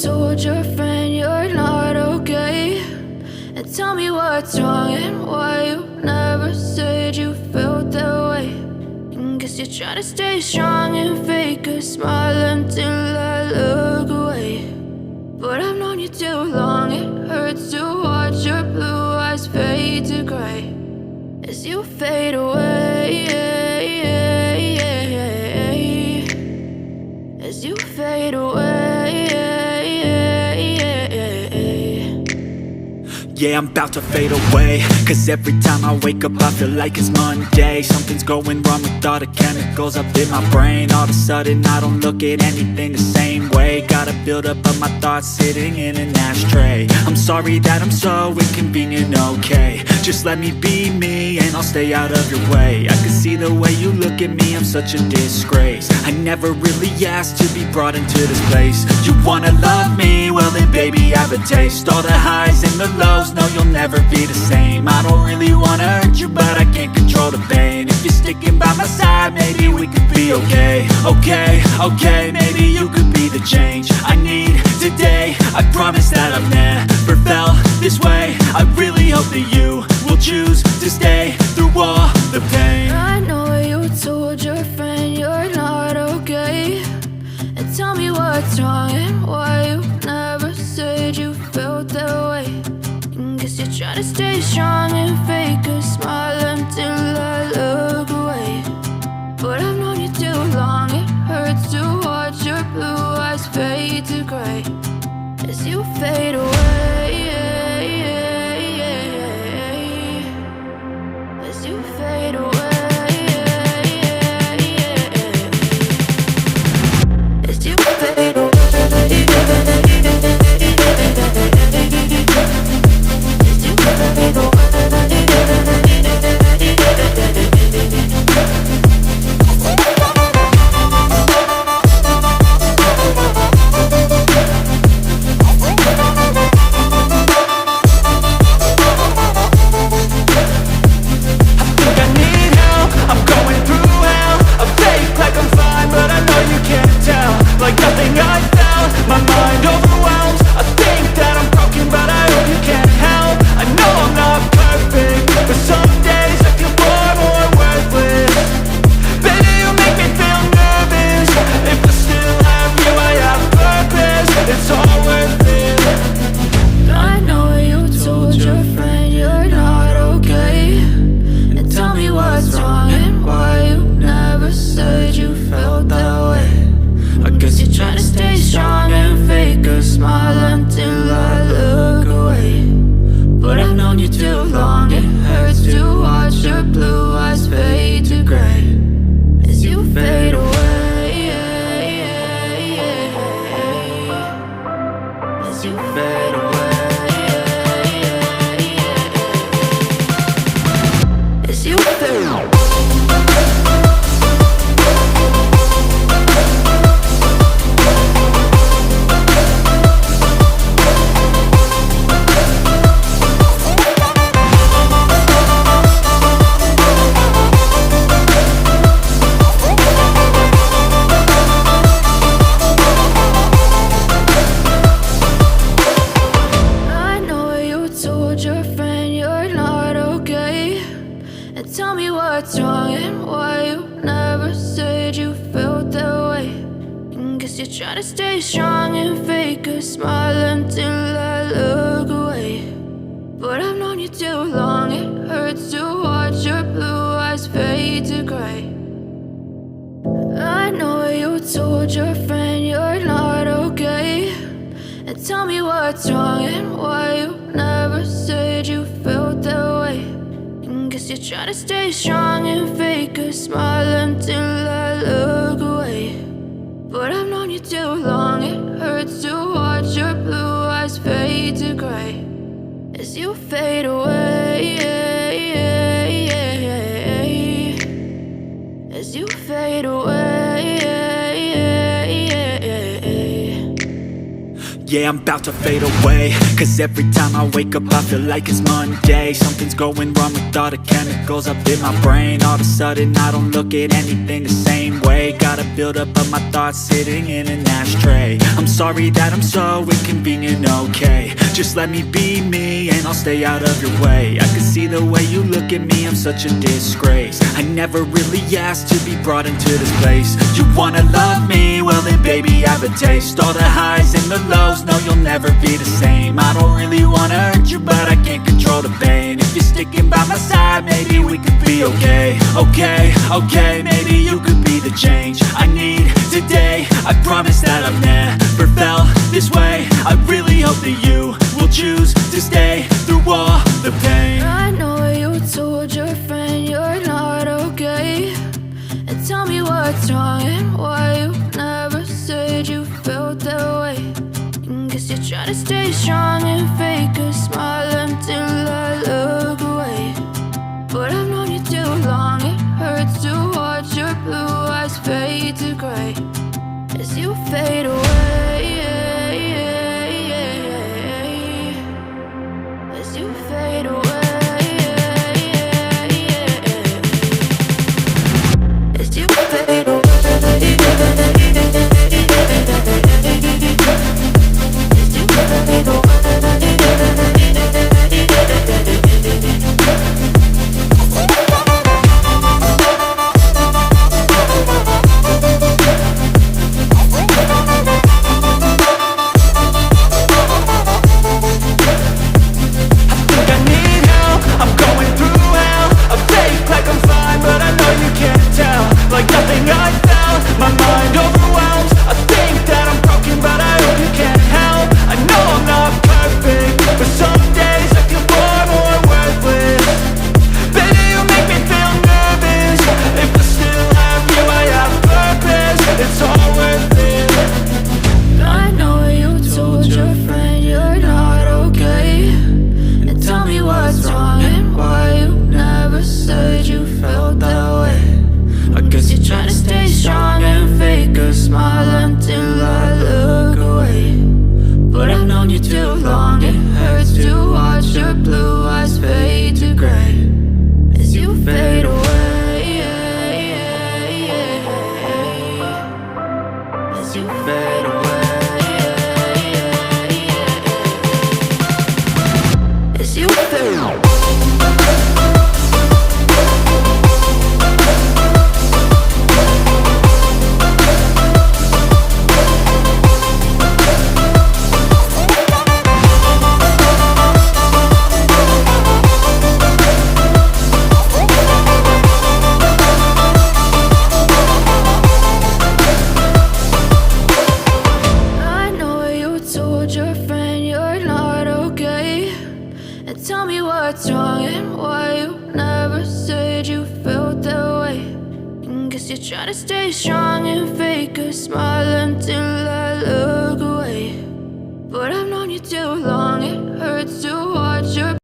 told your friend you're not okay, and tell me what's wrong and why you never said you felt that way. And guess you're trying to stay strong and fake a smile until I look away. But I've known you too long, it hurts to watch your blue eyes fade to gray as you fade away, as you fade away. Yeah, I'm about to fade away, cause every time I wake up I feel like it's Monday. Something's going wrong with all the chemicals up in my brain. All of a sudden I don't look at anything the same way. Gotta build up of my thoughts sitting in an ashtray. I'm sorry that I'm so inconvenient, okay. Just let me be me and I'll stay out of your way. I can see the way you look at me, I'm such a disgrace. I never really asked to be brought into this place. You wanna love me? Well then baby I have a taste. All the highs and the lows, no you'll never be the same. I don't really wanna hurt you but I can't control the pain. If you're sticking by my side maybe we could be okay. Okay, maybe you could be the change I need today. I promise that I've never felt this way. I really hope that you will choose to stay through all the pain. I know you told your friend you're not okay, and tell me what's wrong and why you never said you felt that way. And guess you're trying to stay strong and fake a smile until I look away. But I've known you too long, it hurts to watch your blue eyes fade to gray as you fade away, as you fade away, as you fade away. Try to stay strong and fake a smile until I look away. But I've known you too long, it hurts to watch your blue eyes fade to gray. I know you told your friend you're not okay, and tell me what's wrong and why you never said you felt that way. And guess you're trying to stay strong and fake a smile until I look away. But I've known you too long, it hurts to watch your blue eyes fade to gray as you fade away, as you fade away. Yeah, I'm about to fade away, cause every time I wake up I feel like it's Monday. Something's going wrong with all the chemicals up in my brain. All of a sudden I don't look at anything the same way. Gotta build up of my thoughts sitting in an ashtray. I'm Sorry that I'm so inconvenient, okay. Just let me be me and I'll stay out of your way. I can see the way you look at me, I'm such a disgrace. I never really asked to be brought into this place. You wanna love me? Well then baby, have a taste. All the highs and the lows, no you'll never be the same. I don't really wanna hurt you, but I can't control the pain. If you're sticking by my side, maybe we could be okay. Okay, maybe you could be the change I need today. I promise that I've never felt this way. I really hope that you will choose to stay through all the pain. I know you told your friend you're not okay, and tell me what's wrong and why you never said you felt that way. And guess you're trying to stay strong and fake a smile until I look away. But I've known you too long, it hurts to watch your blue eyes fade to gray as you fade away. As you fade away. As you fade away. As you fade away. Like nothing I felt, my mind overwhelmed. I think that I'm broken, but I hope you can't help. I know I'm not perfect, but some days I feel far more worthless. Baby, you make me feel nervous. If I still have you, I have purpose. It's all worth it. I know you told your friend you're not okay, and tell me what's wrong and why you never said you felt that way. I guess you're trying to stay strong and fake a smile until I look away. But I've known you too long, it hurts to watch your blue eyes fade to gray as you fade away. As you fade away. As you fade away. Tell me what's wrong and why you never said you felt that way. And guess you're trying to stay strong and fake a smile until I look away. But I've known you too long, it hurts to